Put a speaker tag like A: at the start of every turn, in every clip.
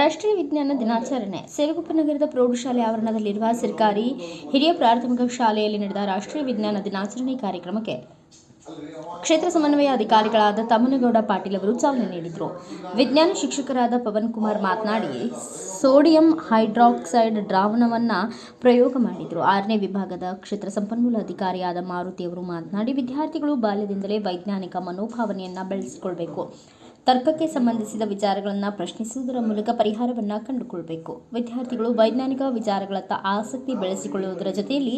A: ರಾಷ್ಟ್ರೀಯ ವಿಜ್ಞಾನ ದಿನಾಚರಣೆ ಸಿರುಗುಪ್ಪ ನಗರದ ಪ್ರೌಢಶಾಲೆ ಆವರಣದಲ್ಲಿರುವ ಸರ್ಕಾರಿ ಹಿರಿಯ ಪ್ರಾಥಮಿಕ ಶಾಲೆಯಲ್ಲಿ ನಡೆದ ರಾಷ್ಟ್ರೀಯ ವಿಜ್ಞಾನ ದಿನಾಚರಣೆ ಕಾರ್ಯಕ್ರಮಕ್ಕೆ ಕ್ಷೇತ್ರ ಸಮನ್ವಯ ಅಧಿಕಾರಿಗಳಾದ ತಮ್ಮನಗೌಡ ಪಾಟೀಲ್ ಅವರು ಚಾಲನೆ ನೀಡಿದರು. ವಿಜ್ಞಾನ ಶಿಕ್ಷಕರಾದ ಪವನ್ ಕುಮಾರ್ ಮಾತನಾಡಿ ಸೋಡಿಯಂ ಹೈಡ್ರಾಕ್ಸೈಡ್ ದ್ರಾವಣವನ್ನು ಪ್ರಯೋಗ ಮಾಡಿದರು. 6ನೇ ವಿಭಾಗದ ಕ್ಷೇತ್ರ ಸಂಪನ್ಮೂಲ ಅಧಿಕಾರಿಯಾದ ಮಾರುತಿ ಅವರು ಮಾತನಾಡಿ ವಿದ್ಯಾರ್ಥಿಗಳು ಬಾಲ್ಯದಿಂದಲೇ ವೈಜ್ಞಾನಿಕ ಮನೋಭಾವನೆಯನ್ನು ಬೆಳೆಸಿಕೊಳ್ಳಬೇಕು. ತರ್ಕಕ್ಕೆ ಸಂಬಂಧಿಸಿದ ವಿಚಾರಗಳನ್ನು ಪ್ರಶ್ನಿಸುವುದರ ಮೂಲಕ ಪರಿಹಾರವನ್ನು ಕಂಡುಕೊಳ್ಳಬೇಕು. ವಿದ್ಯಾರ್ಥಿಗಳು ವೈಜ್ಞಾನಿಕ ವಿಚಾರಗಳತ್ತ ಆಸಕ್ತಿ ಬೆಳೆಸಿಕೊಳ್ಳುವುದರ ಜೊತೆಯಲ್ಲಿ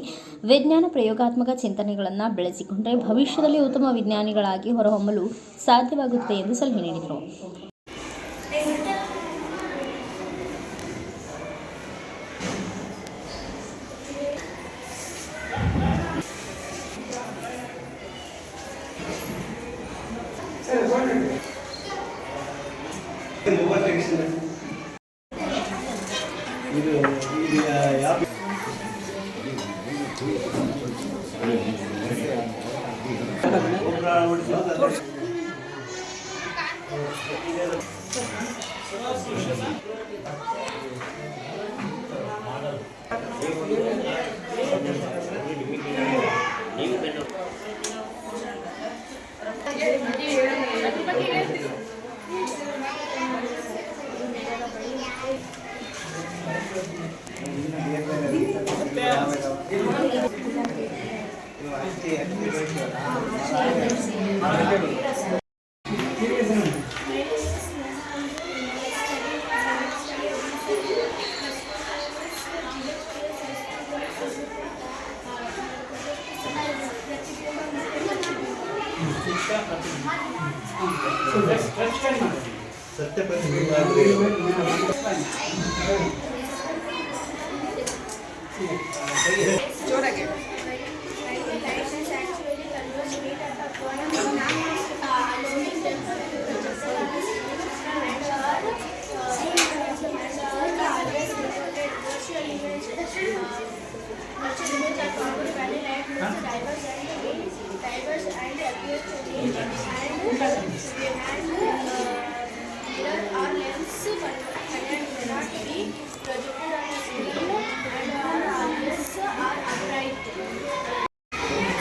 A: ವಿಜ್ಞಾನ ಪ್ರಯೋಗಾತ್ಮಕ ಚಿಂತನೆಗಳನ್ನು ಬೆಳೆಸಿಕೊಂಡರೆ ಭವಿಷ್ಯದಲ್ಲಿ ಉತ್ತಮ ವಿಜ್ಞಾನಿಗಳಾಗಿ ಹೊರಹೊಮ್ಮಲು ಸಾಧ್ಯವಾಗುತ್ತದೆ ಎಂದು ಸಲಹೆ ನೀಡಿದರು.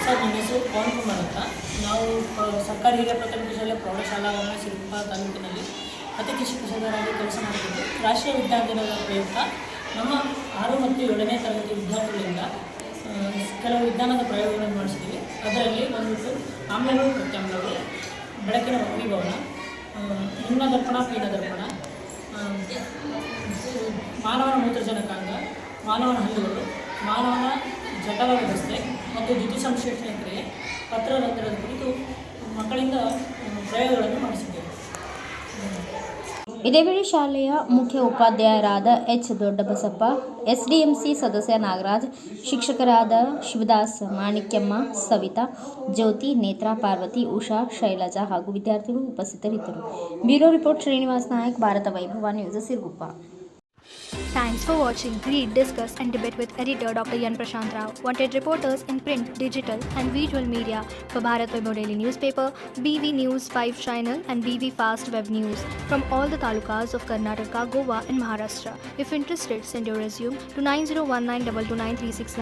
B: ಸರ್, ನನ್ನ ಹೆಸರು ಪವನ್ ಕುಮಾರ್ ಅಂತ. ನಾವು ಸರ್ಕಾರಿ ಹಿರಿಯ ಪ್ರಾಥಮಿಕ ಶಾಲೆ ಪ್ರೌಢಶಾಲಾ ಆವರಣ ಸಿರುಗುಪ್ಪ ತಾಲೂಕಿನಲ್ಲಿ ಅತಿಥಿ ಶಿಕ್ಷಕರಾಗಿ ಕೆಲಸ ಮಾಡುತ್ತಿದ್ದು, ರಾಷ್ಟ್ರೀಯ ವಿಜ್ಞಾನ ದಿನದ ಪ್ರಯುಕ್ತ ನಮ್ಮ 6 ಮತ್ತು 7ನೇ ತರಗತಿ ವಿದ್ಯಾರ್ಥಿಗಳಿಂದ ಕೆಲವು ವಿಜ್ಞಾನದ ಪ್ರಯೋಗಗಳನ್ನು ಮಾಡಿಸಿದ್ದೀವಿ. ಅದರಲ್ಲಿ ಬಂದ್ಬಿಟ್ಟು ಆಮ್ಲಗಳು ಪ್ರತ್ಯಾಮ್ಲಗಳು, ಬೆಳಕಿನ ವಕ್ರೀಭವನ, ಹಿಮ ದರ್ಪಣ, ಪೀನ ದರ್ಪಣ, ಮಾನವನ ಮೂತ್ರಜನಕಾಂಗ, ಮಾನವನ ಹಲ್ಲುಗಳು, ಮಾನವನ ಜಠರ ವ್ಯವಸ್ಥೆ ಮತ್ತು ದ್ಯುತಿಸಂಶ್ಲೇಷಣೆ ಕ್ರಿಯೆ, ಪತ್ರರಂಧ್ರದ ಕುರಿತು ಮಕ್ಕಳಿಂದ ಪ್ರಯೋಗಗಳನ್ನು ಮಾಡಿಸಿದ್ದೇವೆ.
A: ಇದೇ ವೇಳೆ ಶಾಲೆಯ ಮುಖ್ಯ ಉಪಾಧ್ಯಾಯರಾದ ಎಚ್ ದೊಡ್ಡಬಸಪ್ಪ, ಎಸ್ಡಿಎಂಸಿ ಸದಸ್ಯ ನಾಗರಾಜ್, ಶಿಕ್ಷಕರಾದ ಶಿವದಾಸ್, ಮಾಣಿಕ್ಯಮ್ಮ, ಸವಿತಾ, ಜ್ಯೋತಿ, ನೇತ್ರಾ, ಪಾರ್ವತಿ, ಉಷಾ, ಶೈಲಜಾ ಹಾಗೂ ವಿದ್ಯಾರ್ಥಿಗಳು ಉಪಸ್ಥಿತರಿದ್ದರು. ಬ್ಯೂರೋ ರಿಪೋರ್ಟ್ ಶ್ರೀನಿವಾಸ್ ನಾಯಕ್, ಭಾರತ ವೈಭವ news, Siruguppa.
C: Thanks for watching. Read, discuss and debate with editor Dr. Yan Prashant Rao. Wanted reporters in print, digital and visual media for Bharat Vaibhav Daily Newspaper, BV News 5 Channel and BV Fast Web News from all the talukas of Karnataka, Goa and Maharashtra. If interested, send your resume to 9019229369.